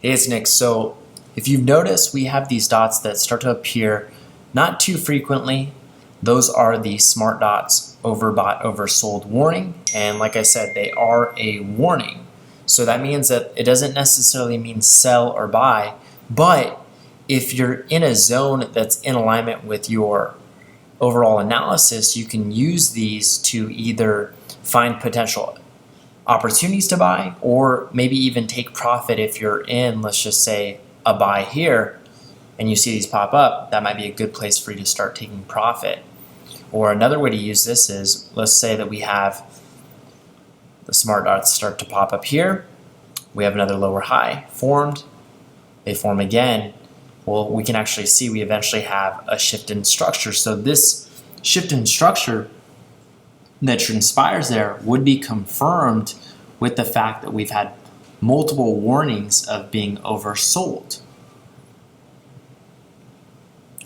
Hey, it's Nick. So if you've noticed, we have these dots that start to appear not too frequently. Those are the smart dots overbought, oversold warning. And like I said, they are a warning. So that means that it doesn't necessarily mean sell or buy, but if you're in a zone that's in alignment with your overall analysis, you can use these to either find potential opportunities to buy, or maybe even take profit if you're in, let's just say, a buy here and you see these pop up. That might be a good place for you to start taking profit. Or another way to use this is, let's say that we have the smart dots start to pop up here. We have another lower high formed. They form again. Well, we can actually see we eventually have a shift in structure. So this shift in structure that transpires there would be confirmed with the fact that we've had multiple warnings of being oversold.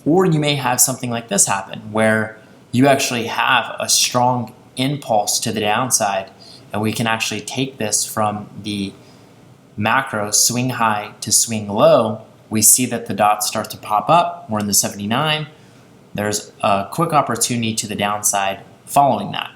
Or you may have something like this happen where you actually have a strong impulse to the downside, and we can actually take this from the macro swing high to swing low. We see that the dots start to pop up. We're in the 79. There's a quick opportunity to the downside following that.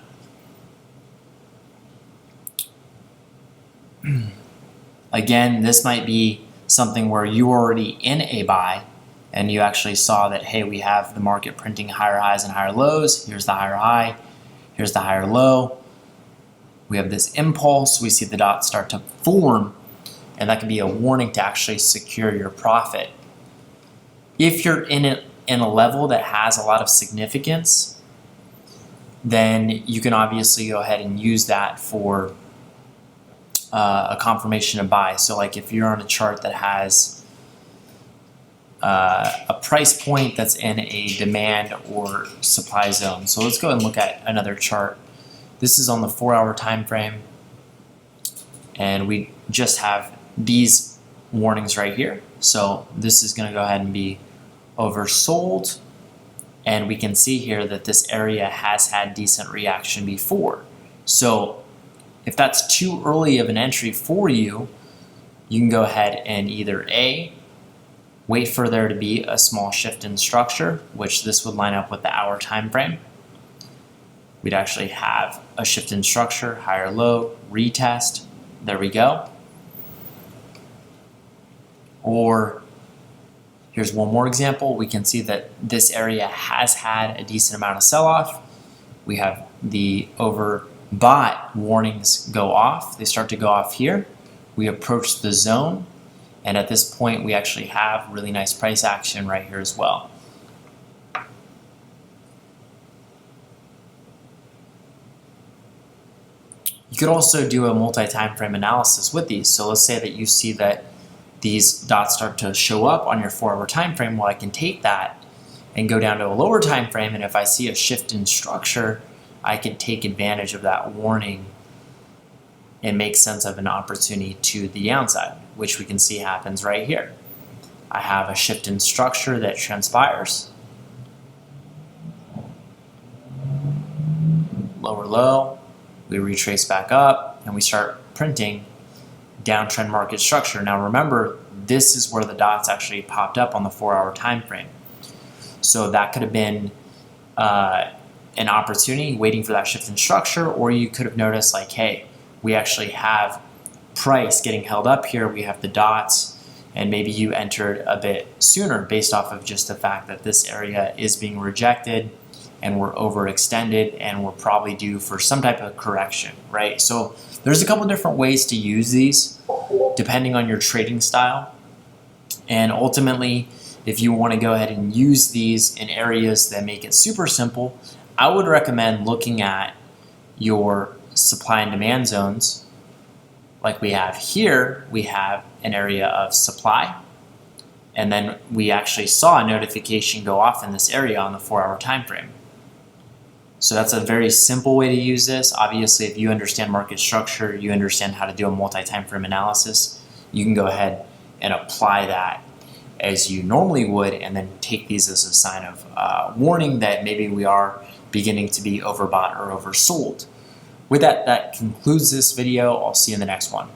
Again, this might be something where you were already in a buy and you actually saw that, hey, we have the market printing higher highs and higher lows. Here's the higher high, here's the higher low. We have this impulse, we see the dots start to form, and that can be a warning to actually secure your profit. If you're in a level that has a lot of significance, then you can obviously go ahead and use that for a confirmation of buy. So like if you're on a chart that has a price point that's in a demand or supply zone. So let's go and look at another chart. This is on the 4-hour time frame, and we just have these warnings right here. So this is going to go ahead and be oversold, and we can see here that this area has had decent reaction before. So if that's too early of an entry for you, you can go ahead and either A, wait for there to be a small shift in structure, which this would line up with the hour time frame. We'd actually have a shift in structure, higher low, retest, there we go. Or here's one more example. We can see that this area has had a decent amount of sell-off. We have the overbought warnings go off. They start to go off here. We approach the zone, and at this point we actually have really nice price action right here as well. You could also do a multi-time frame analysis with these. So let's say that you see that these dots start to show up on your 4-hour time frame. Well, I can take that and go down to a lower time frame, and if I see a shift in structure, I can take advantage of that warning and make sense of an opportunity to the downside, which we can see happens right here. I have a shift in structure that transpires. Lower low, we retrace back up, and we start printing downtrend market structure. Now remember, this is where the dots actually popped up on the 4-hour time frame. So that could have been an opportunity waiting for that shift in structure, or you could have noticed like, hey, we actually have price getting held up here. We have the dots, and maybe you entered a bit sooner based off of just the fact that this area is being rejected and we're overextended and we're probably due for some type of correction, right? So there's a couple different ways to use these depending on your trading style. And ultimately, if you want to go ahead and use these in areas that make it super simple, I would recommend looking at your supply and demand zones. Like we have here, we have an area of supply, and then we actually saw a notification go off in this area on the 4-hour time frame. So that's a very simple way to use this. Obviously, if you understand market structure, you understand how to do a multi-time frame analysis, you can go ahead and apply that as you normally would, and then take these as a sign of warning that maybe we are beginning to be overbought or oversold. With that, that concludes this video. I'll see you in the next one.